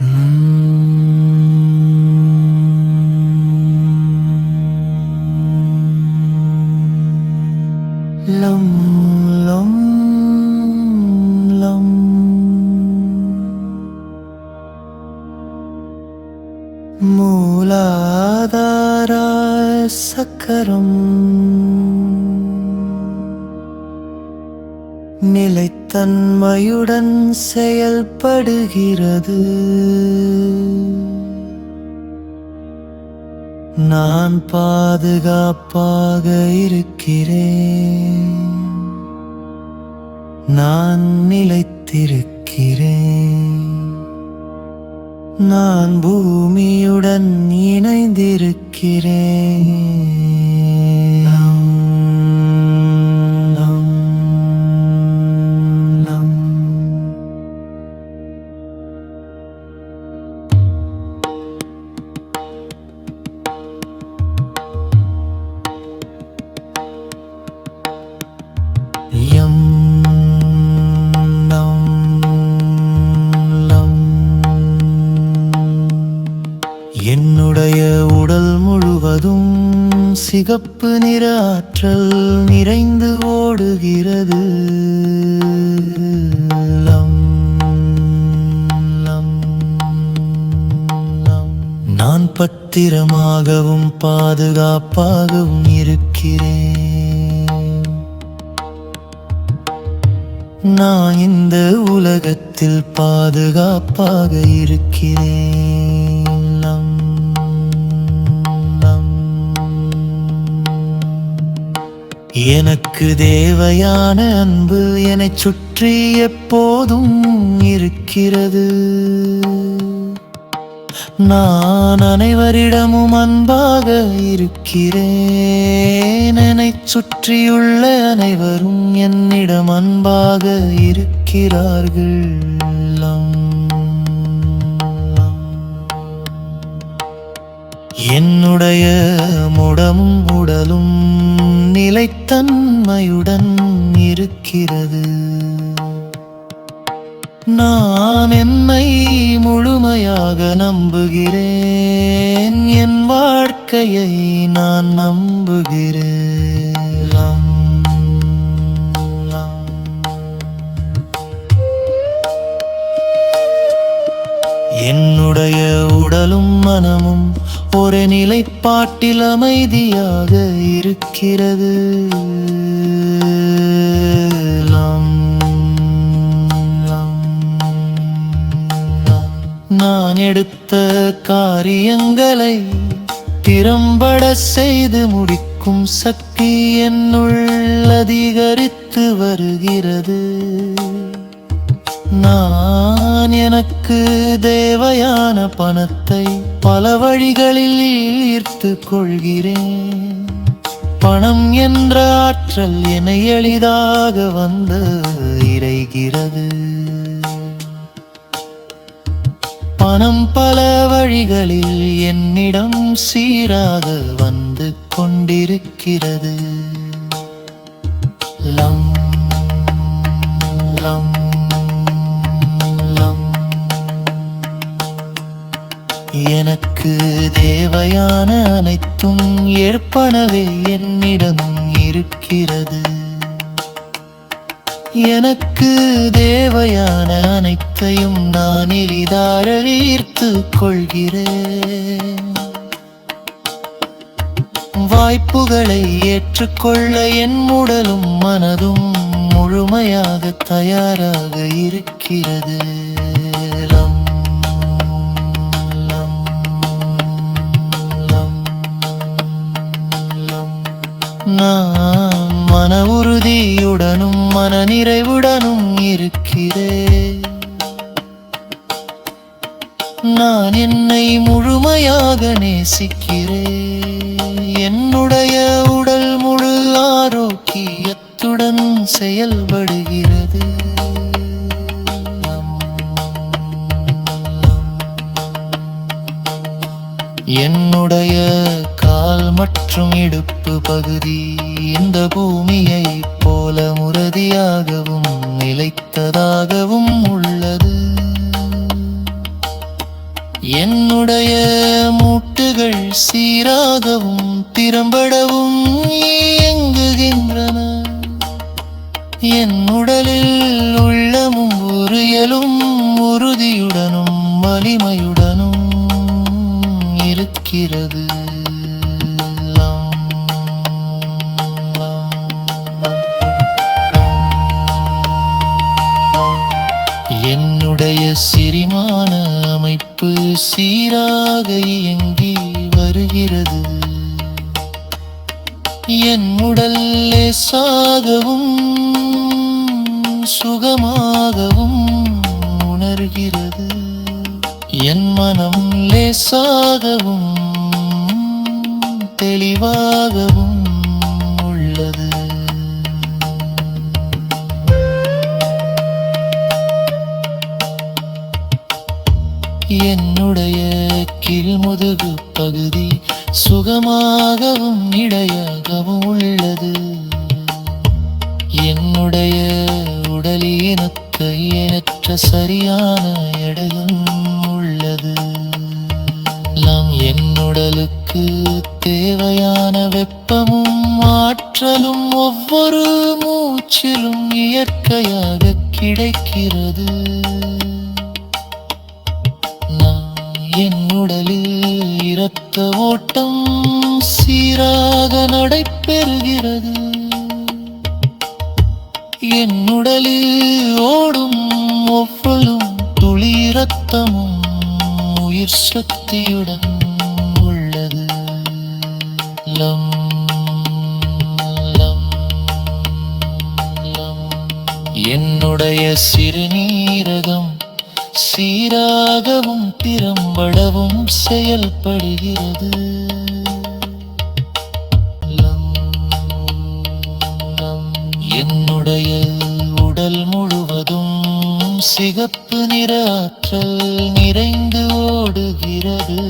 லம் லம் லம் மூலாதார சக்கரம் நிலைத்தன்மையுடன் செயல்படுகிறது. நான் பாதுகாப்பாக இருக்கிறேன். நான் நிலைத்திருக்கிறேன். நான் பூமியுடன் இணைந்திருக்கிறேன். என்னுடைய உடல் முழுவதும் சிகப்பு நிற ஆற்றல் நிறைந்து ஓடுகிறது. லம் லம் லம். நான் பத்திரமாகவும் பாதுகாப்பாகவும் இருக்கிறேன். நான் இந்த உலகத்தில் பாதுகாப்பாக இருக்கிறேன். லம் லம். எனக்கு தேவையான அன்பு என்னைச் சுற்றி எப்போதும் இருக்கிறது. நான் அனைவரிடமும் அன்பாக இருக்கிறேன். என்னைச் சுற்றியுள்ள அனைவரும் என்னிடம் அன்பாக இருக்கிறார்கள். என்னுடைய முடமும் உடலும் நிலைத்தன்மையுடன் இருக்கிறது. நான் என்னை முழுமையாக நம்புகிறேன். என் வாழ்க்கையை நான் நம்புகிறேன். லம் லம். என்னுடைய உடலும் மனமும் ஒரு நிலைப்பாட்டில் அமைதியாக இருக்கிறது. லம் லம் லம். நான் எடுத்த காரியங்களை திறம்பட செய்து முடிக்கும் சக்தி என்னுள் அதிகரித்து வருகிறது. நான் எனக்கு தேவையான பணத்தை பல வழிகளில் ஈர்த்து கொள்கிறேன். பணம் என்ற ஆற்றல் என்னை எளிதாக வந்து இறைகிறது. பணம் பல வழிகளில் என்னிடம் சீராக வந்து கொண்டிருக்கிறது. லம் லம். எனக்கு தேவையான அனைத்தும் ஏற்பனவே என்னிடம் இருக்கிறது. எனக்கு தேவையான அனைத்தையும் நான் எளிதாக ஈர்த்து கொள்கிறேன். வாய்ப்புகளை ஏற்றுக்கொள்ள என் உடலும் மனதும் முழுமையாக தயாராக இருக்கிறது. நான் மன உறுதியுடனும் மன நிறைவுடனும் இருக்கிறேன். நான் என்னை முழுமையாக நேசிக்கிறேன். என்னுடைய உடல் முழு ஆரோக்கியத்துடன் செயல்படுகிறது. என்னுடைய கால் மற்றும் இடுப்பு பகுதி இந்த பூமியை போல உறுதியாகவும் நிலைத்ததாகவும் உள்ளது. என்னுடைய மூட்டுகள் சீராகவும் திறம்படவும் இயங்குகின்றன. என் உடலில் உள்ளமும் உரியலும் உறுதியுடனும் வலிமையுடனும் இருக்கிறது. என்னுடைய சிரிமான அமைப்பு சீராக இயங்கி வருகிறது. என் உடல் லேசாகவும் சுகமாகவும் உணர்கிறது. என் மனம் லேசாகவும் தெளிவாகவும் உள்ளது. என்னுடைய கீழ்முதுகு பகுதி சுகமாகவும் இடையாகவும் உள்ளது. என்னுடைய உடலினத்தை ஏற்ற சரியான எடையும் உள்ளது. என் உடலுக்கு தேவையான வெப்பமும் ஆற்றலும் ஒவ்வொரு மூச்சிலும் இயற்கையாக கிடைக்கிறது. என் உடலில் இரத்த ஓட்டம் சீராக நடைபெறுகிறது. என் உடலில் ஓடும் ஒவ்வொரு துளி இரத்தமும் உயிர் சக்தியுடன் உள்ளது. லம் லம் லம். என்னுடைய சிறுநீரகம் சீராகவும் திறம்படவும் செயல்படுகிறது. என்னுடைய உடல் முழுவதும் சிகப்பு நிற ஆற்றல் நிறைந்து ஓடுகிறது.